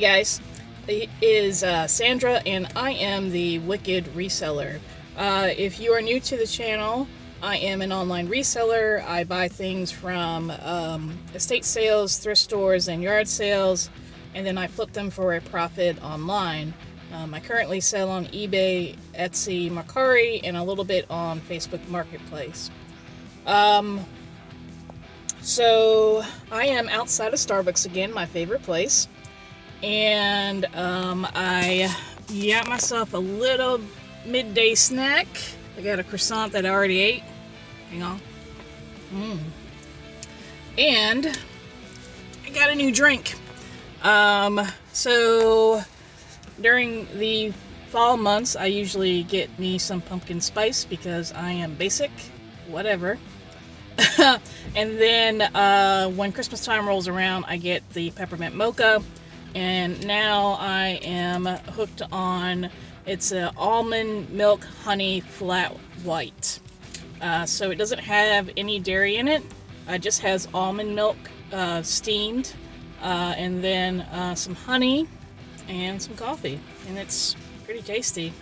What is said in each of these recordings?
guys, it is Sandra, and I am the Wicked Reseller. If you are new to the channel, I am an online reseller. I buy things from estate sales, thrift stores, and yard sales, and then I flip them for a profit online. I currently sell on eBay, Etsy, Mercari, and a little bit on Facebook Marketplace. So I am outside of Starbucks again, my favorite place. And I got myself a little midday snack. I got a croissant that I already ate. Hang on. And I got a new drink. So during the fall months, I usually get me some pumpkin spice because I am basic, whatever. And then when Christmas time rolls around, I get the peppermint mocha. And now I am hooked on, it's a almond milk honey flat white. So it doesn't have any dairy in it. It just has almond milk steamed, and then some honey and some coffee. And it's pretty tasty.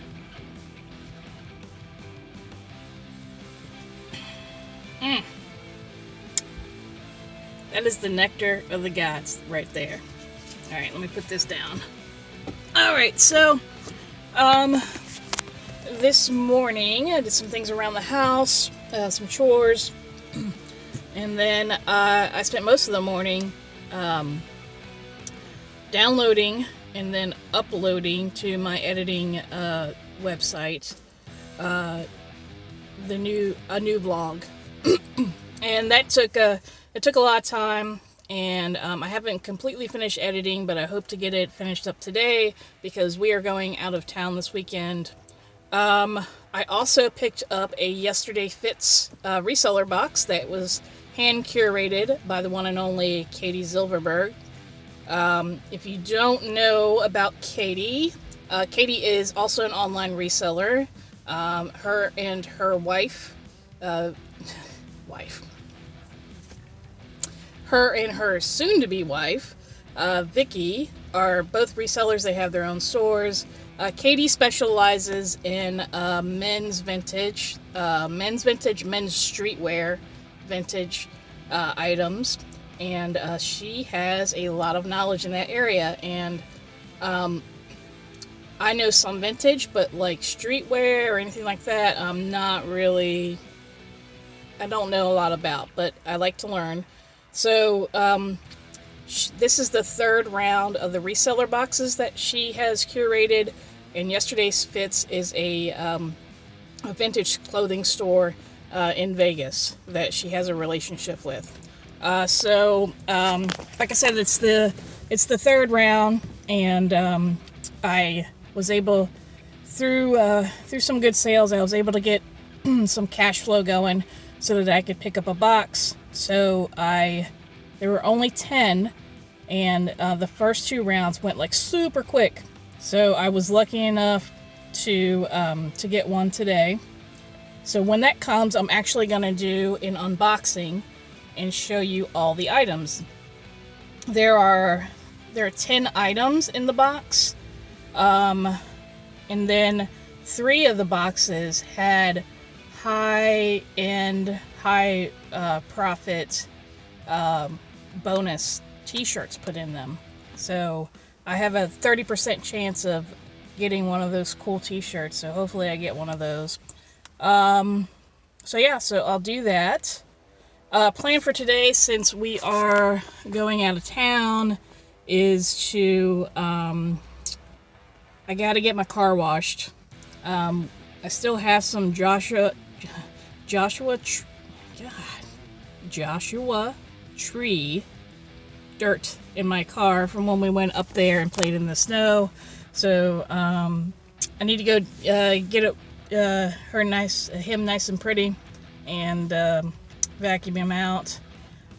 That is the nectar of the gods right there. Alright, let me put this down. Alright, so, this morning I did some things around the house, some chores, and then I spent most of the morning downloading and then uploading to my editing website a new blog. And that took a lot of time. And I haven't completely finished editing, but I hope to get it finished up today because we are going out of town this weekend. I also picked up a Yesterday Fits reseller box that was hand curated by the one and only Katie Zilverberg. If you don't know about Katie, Katie is also an online reseller. Her and her Her and her soon-to-be wife, Vicky, are both resellers. They have their own stores. Katie specializes in men's vintage, men's streetwear vintage items, and she has a lot of knowledge in that area. And I know some vintage, but like streetwear or anything like that, I don't know a lot about, but I like to learn. So, this is the third round of the reseller boxes that she has curated, and Yesterday's Fits is a vintage clothing store in Vegas that she has a relationship with. So, like I said, it's the third round, and I was able, through some good sales, I was able to get some cash flow going so that I could pick up a box. So there were only 10, and the first two rounds went like super quick. So I was lucky enough to get one today. So when that comes, I'm actually going to do an unboxing and show you all the items. There are 10 items in the box, and then 3 of the boxes had high-end, high-profit bonus t-shirts put in them. So I have a 30% chance of getting one of those cool t-shirts, so hopefully I get one of those. So I'll do that. Plan for today, since we are going out of town, is to, I gotta get my car washed. I still have some Joshua Tree dirt in my car from when we went up there and played in the snow. So I need to go get him nice and pretty, and vacuum him out.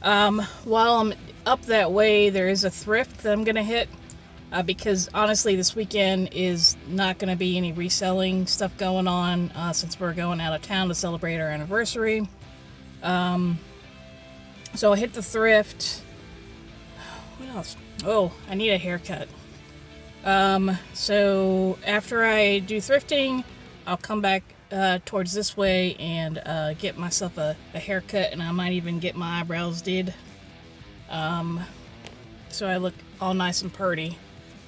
While I'm up that way, there is a thrift that I'm gonna hit, because honestly this weekend is not gonna be any reselling stuff going on, since we're going out of town to celebrate our anniversary. So I hit the thrift. What else? Oh, I need a haircut. So after I do thrifting, I'll come back towards this way and get myself a haircut, and I might even get my eyebrows did. So I look all nice and purty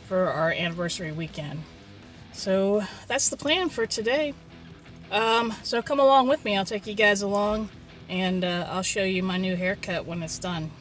for our anniversary weekend. So that's the plan for today. So come along with me. I'll take you guys along, and I'll show you my new haircut when it's done.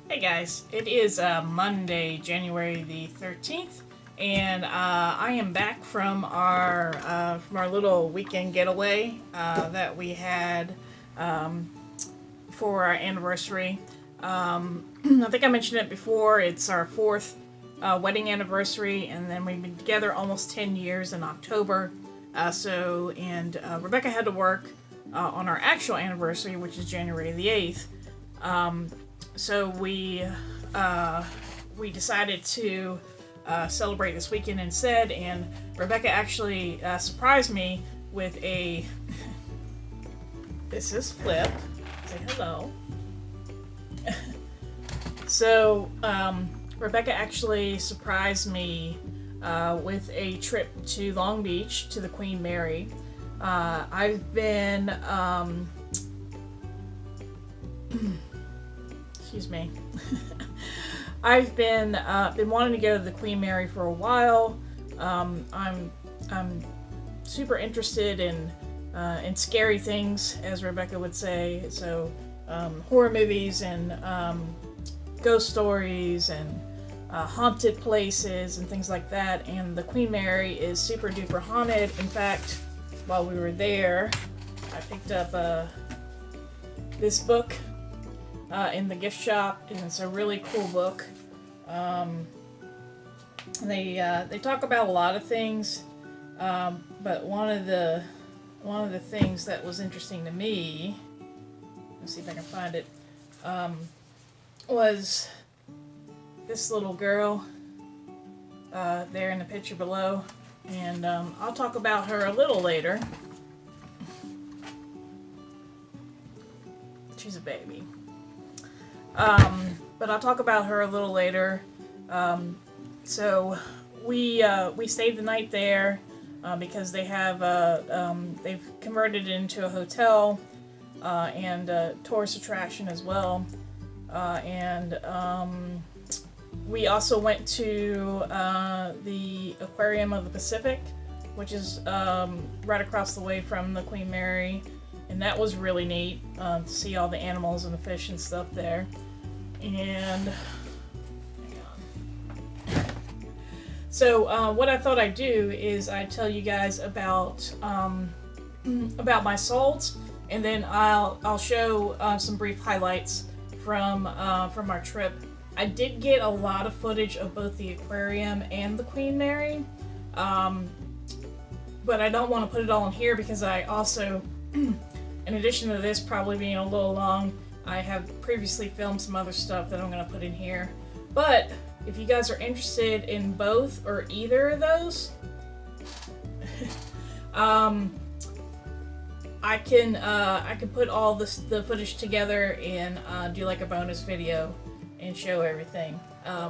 Hey guys, it is Monday, January the 13th, and I am back from our little weekend getaway that we had for our anniversary. I think I mentioned it before. It's our fourth wedding anniversary, and then we've been together almost 10 years in October. Rebecca had to work on our actual anniversary, which is January the 8th. So we decided to celebrate this weekend instead, and Rebecca actually surprised me with a. This is Flip. Say hello. So Rebecca actually surprised me with a trip to Long Beach to the Queen Mary. I've been excuse me. I've been wanting to go to the Queen Mary for a while. I'm super interested in scary things, as Rebecca would say. So horror movies and ghost stories and haunted places and things like that. And the Queen Mary is super duper haunted. In fact, while we were there, I picked up this book in the gift shop, and it's a really cool book. They talk about a lot of things, but one of the things that was interesting to me, let's see if I can find it, was this little girl there in the picture below, and I'll talk about her a little later. She's a baby. But I'll talk about her a little later. So we stayed the night there because they have they've converted it into a hotel and a tourist attraction as well. We also went to the Aquarium of the Pacific, which is right across the way from the Queen Mary, and that was really neat to see all the animals and the fish and stuff there. And so what I thought I'd do is I'd tell you guys about my solds, and then I'll show some brief highlights from our trip. I did get a lot of footage of both the aquarium and the Queen Mary, but I don't want to put it all in here because I also, in addition to this probably being a little long, I have previously filmed some other stuff that I'm going to put in here. But if you guys are interested in both or either of those, I can put all the footage together and do like a bonus video and show everything. I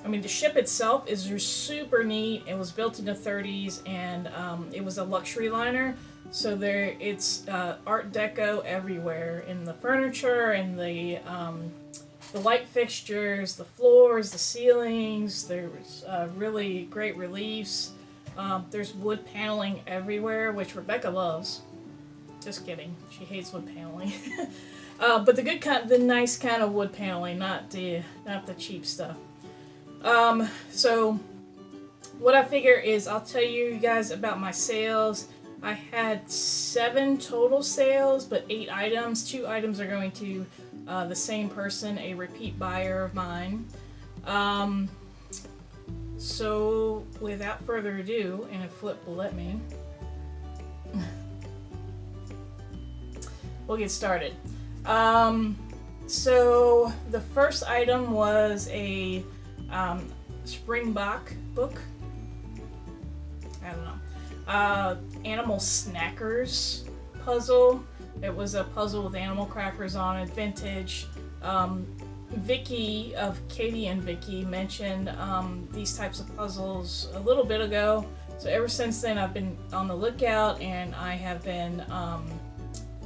mean, the ship itself is super neat. It was built in the 30s, and it was a luxury liner. So it's Art Deco everywhere in the furniture and the light fixtures, the floors, the ceilings. There's really great reliefs. There's wood paneling everywhere, which Rebecca loves. Just kidding. She hates wood paneling. But the good kind, the nice kind of wood paneling, not the cheap stuff. So what I figure is I'll tell you guys about my sales. I had 7 total sales, but 8 items. 2 items are going to the same person, a repeat buyer of mine. So without further ado, and if Flip will let me, we'll get started. So the first item was a Springbok book. I don't know. Animal Snackers puzzle. It was a puzzle with animal crackers on it, vintage. Vicky of Katie and Vicky mentioned these types of puzzles a little bit ago. So ever since then, I've been on the lookout, and I have been.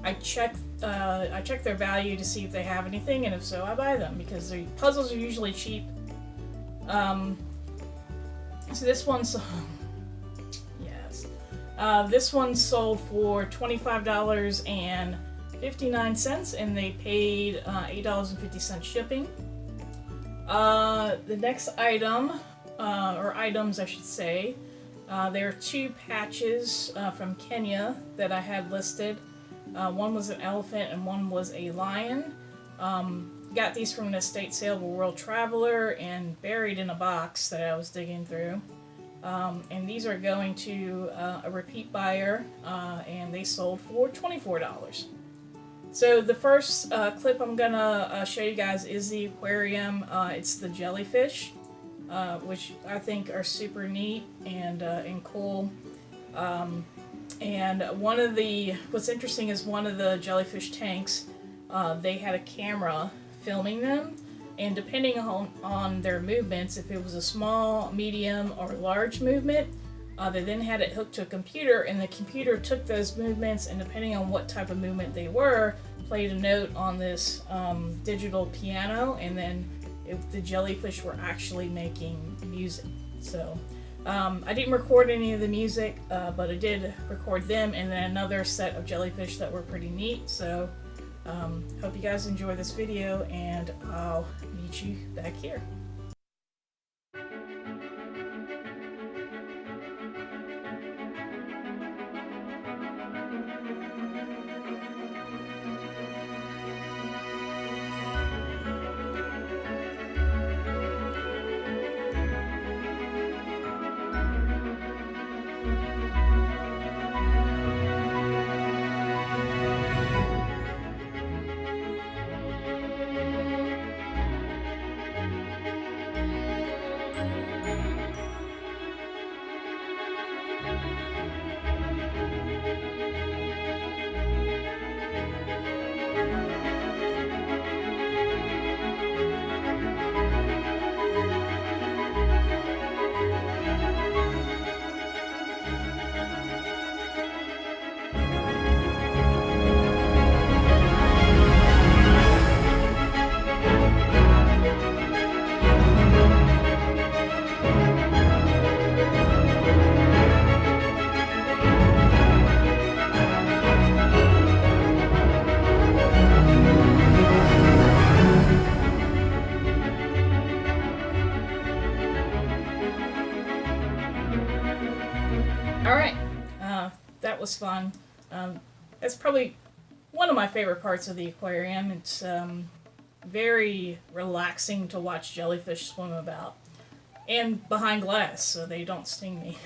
I check their value to see if they have anything, and if so, I buy them because the puzzles are usually cheap. So this one's this one sold for $25.59, and they paid $8.50 shipping. The next item, or items I should say, there are 2 patches from Kenya that I had listed. One was an elephant and one was a lion. Got these from an estate sale of a world traveler and buried in a box that I was digging through. And these are going to a repeat buyer, and they sold for $24. So the first clip I'm gonna show you guys is the aquarium. It's the jellyfish, which I think are super neat and cool. And what's interesting is one of the jellyfish tanks, they had a camera filming them, and depending on their movements, if it was a small, medium, or large movement, they then had it hooked to a computer, and the computer took those movements, and depending on what type of movement they were, played a note on this digital piano, and then the jellyfish were actually making music. So I didn't record any of the music, but I did record them, and then another set of jellyfish that were pretty neat. So hope you guys enjoy this video, and I'll meet you back here. that was fun. That's probably one of my favorite parts of the aquarium. It's very relaxing to watch jellyfish swim about. And behind glass, so they don't sting me.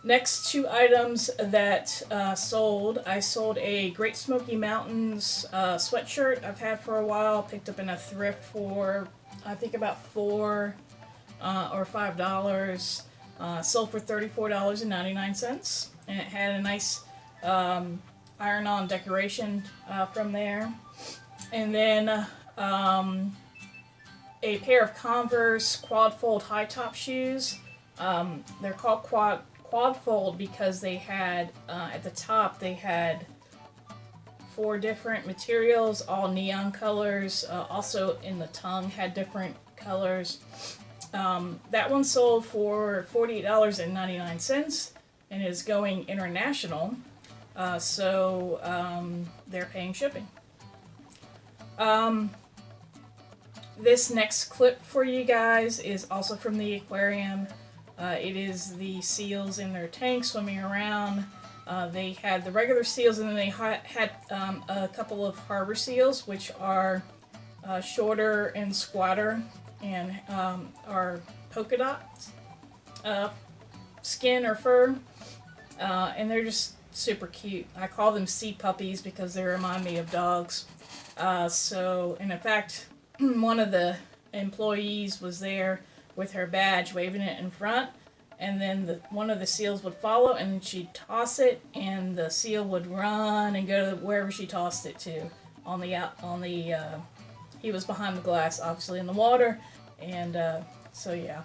Next two items that sold. I sold a Great Smoky Mountains sweatshirt I've had for a while. Picked up in a thrift for, I think, about $4 or $5. Sold for $34.99. And it had a nice iron-on decoration from there. And then a pair of Converse quad-fold high-top shoes. They're called quad-fold because they had, at the top, they had 4 different materials, all neon colors. Also in the tongue had different colors. That one sold for $48.99 and is going international. So they're paying shipping. This next clip for you guys is also from the aquarium. It is the seals in their tank swimming around. They had the regular seals, and then they had a couple of harbor seals, which are shorter and squatter and are polka dot skin or fur. And they're just super cute. I call them sea puppies because they remind me of dogs. And in fact, one of the employees was there with her badge, waving it in front, and then one of the seals would follow, and then she'd toss it, and the seal would run and go to wherever she tossed it to. He was behind the glass, obviously in the water, and so yeah,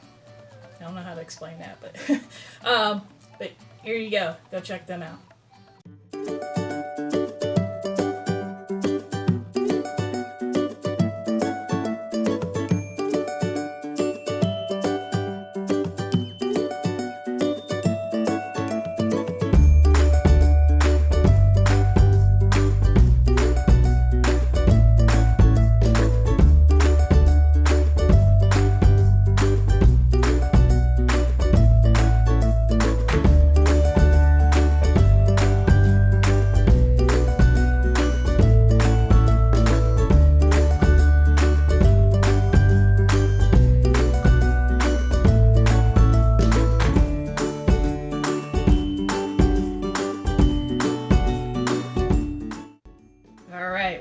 I don't know how to explain that, but here you go. Go check them out.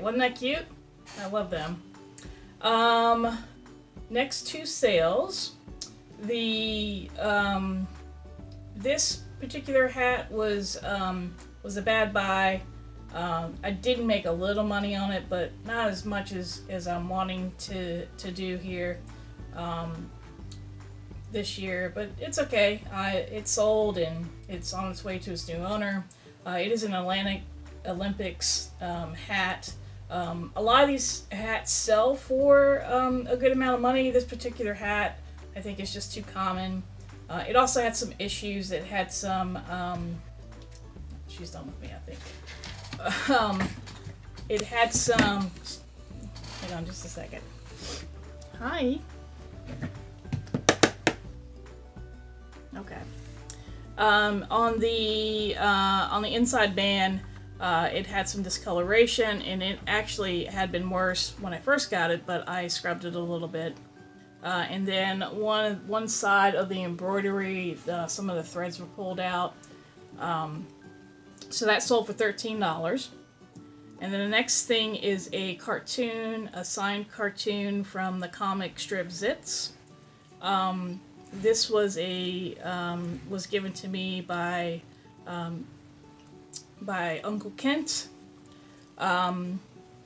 Wasn't that cute? I love them. Next two sales. This particular hat was a bad buy. I did make a little money on it, but not as much as I'm wanting to do here this year. But it's okay. It sold and it's on its way to its new owner. It is an Olympics hat. A lot of these hats sell for a good amount of money. This particular hat, I think, is just too common. It also had some issues. It had some... she's done with me, I think. It had some... Hang on just a second. Hi. Okay. On the inside band, it had some discoloration, and it actually had been worse when I first got it, but I scrubbed it a little bit. And then one side of the embroidery, some of the threads were pulled out. So that sold for $13. And then the next thing is a signed cartoon from the comic strip Zits. This was was given to me by Uncle Kent, and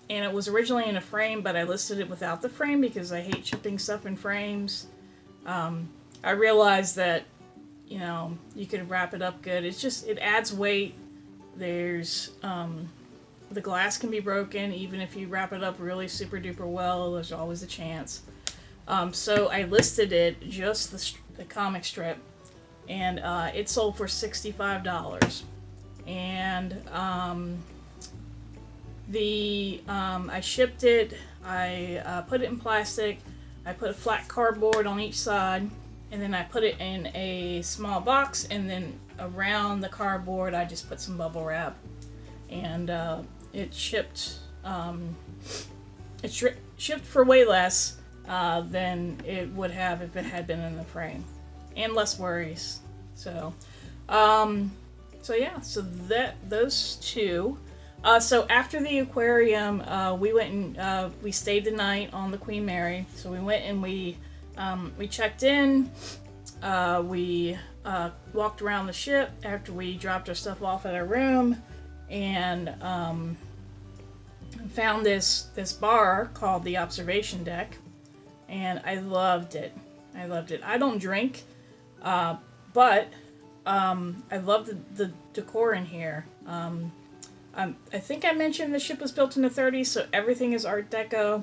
it was originally in a frame, but I listed it without the frame because I hate shipping stuff in frames. I realized that, you could wrap it up good. It adds weight. There's, the glass can be broken, even if you wrap it up really super duper well, there's always a chance. So I listed it, just the comic strip, and it sold for $65. And I shipped it, I put it in plastic, I put a flat cardboard on each side, and then I put it in a small box, and then around the cardboard, I just put some bubble wrap, and it shipped. Shipped for way less than it would have if it had been in the frame, and less worries. So, yeah. So those two. So after the aquarium, we went and we stayed the night on the Queen Mary. So we went and we checked in. We walked around the ship after we dropped our stuff off at our room, and found this bar called the Observation Deck, and I loved it. I don't drink, but I love the decor in here. I think I mentioned the ship was built in the 30s, so everything is Art Deco.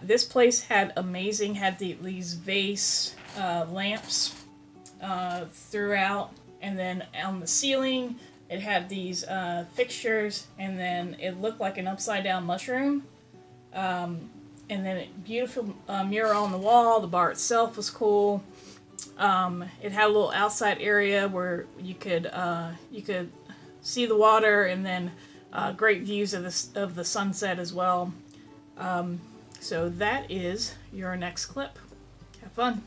This place had these vase lamps throughout, and then on the ceiling it had these fixtures, and then it looked like an upside down mushroom. And then a beautiful mural on the wall. The bar itself was cool. It had a little outside area where you could see the water, and then great views of the sunset as well. So that is your next clip. Have fun.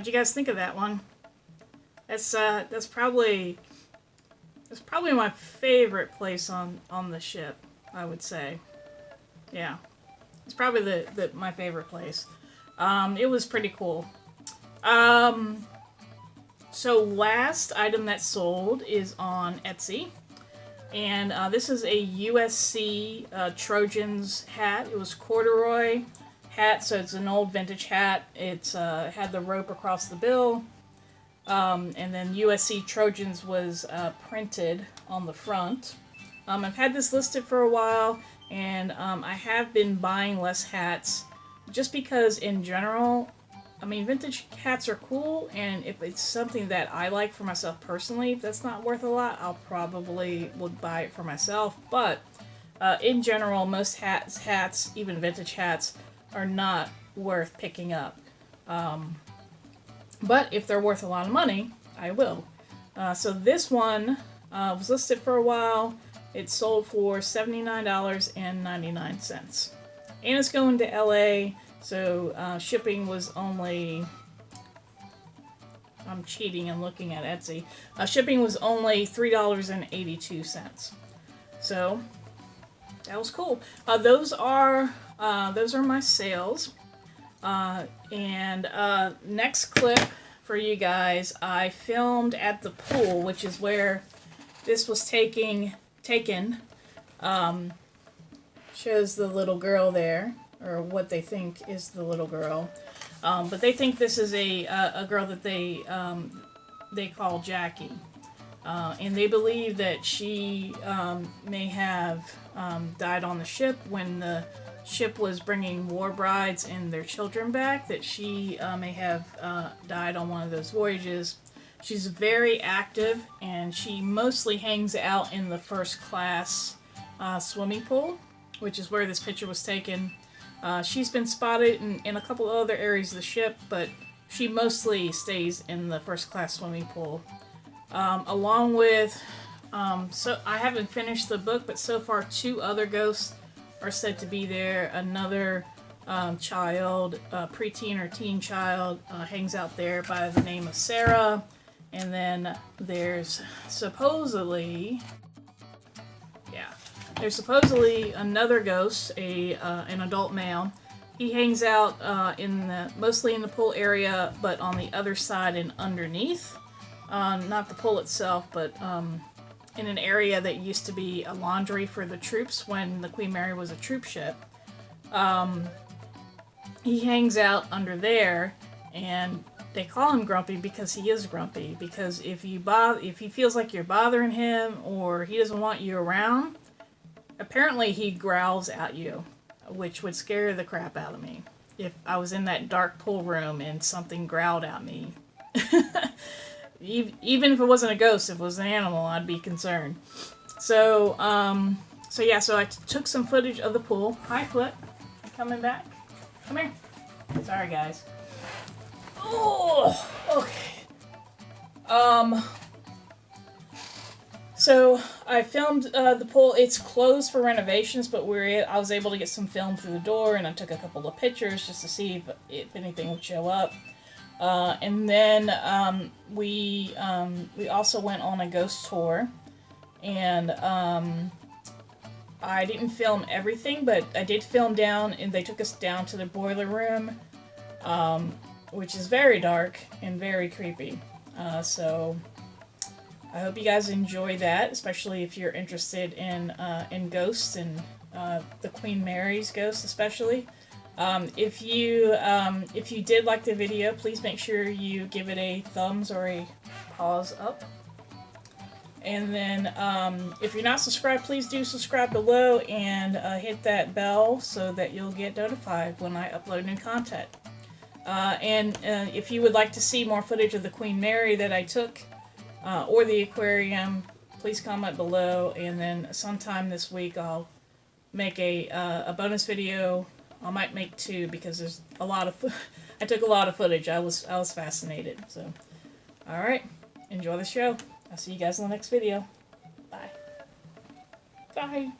What'd you guys think of that one? That's probably my favorite place on the ship, I would say. Yeah, it's probably my favorite place. It was pretty cool. So last item that sold is on Etsy, and this is a USC Trojans hat. It was corduroy hat, so it's an old vintage hat. It's had the rope across the bill, and then USC Trojans was printed on the front. I've had this listed for a while, and I have been buying less hats just because in general I mean, vintage hats are cool, and if it's something that I like for myself personally, if that's not worth a lot, I'll probably would buy it for myself. But in general, most hats, even vintage hats, are not worth picking up. But if they're worth a lot of money, I will. So this one was listed for a while. It sold for $79.99. And it's going to LA, so shipping was only... I'm cheating and looking at Etsy. Shipping was only $3.82. So that was cool. Those are my sales. And next clip for you guys, I filmed at the pool, which is where this was taken. Shows the little girl there, or what they think is the little girl. But they think this is a girl that they call Jackie. And they believe that she may have died on the ship when the ship was bringing war brides and their children back, that she may have died on one of those voyages. She's very active, and she mostly hangs out in the first class swimming pool, which is where this picture was taken. She's been spotted in a couple other areas of the ship, but she mostly stays in the first class swimming pool. Along with, so I haven't finished the book, but so far 2 other ghosts are said to be there. Another child, preteen or teen child, hangs out there by the name of Sarah. And then there's supposedly another ghost, an adult male. He hangs out mostly in the pool area, but on the other side and underneath. Not the pool itself, but in an area that used to be a laundry for the troops when the Queen Mary was a troop ship. He hangs out under there, and they call him Grumpy because he is grumpy. Because if he feels like you're bothering him or he doesn't want you around, apparently he growls at you, which would scare the crap out of me. If I was in that dark pool room and something growled at me. Even if it wasn't a ghost, if it was an animal, I'd be concerned. So I took some footage of the pool. Hi, Flip. Coming back? Come here. Sorry, guys. Oh, okay. So I filmed the pool. It's closed for renovations, but I was able to get some film through the door, and I took a couple of pictures just to see if anything would show up. And then we also went on a ghost tour, and I didn't film everything, but I did film down, and they took us down to the boiler room, which is very dark and very creepy. So I hope you guys enjoy that, especially if you're interested in ghosts and the Queen Mary's ghost, especially. If you did like the video, please make sure you give it a thumbs or a paws up. And then if you're not subscribed, please do subscribe below and hit that bell so that you'll get notified when I upload new content. And if you would like to see more footage of the Queen Mary that I took, or the aquarium, please comment below, and then sometime this week I'll make a bonus video. I might make 2 because there's a lot of I took a lot of footage. I was fascinated. So, all right, enjoy the show. I'll see you guys in the next video. Bye. Bye.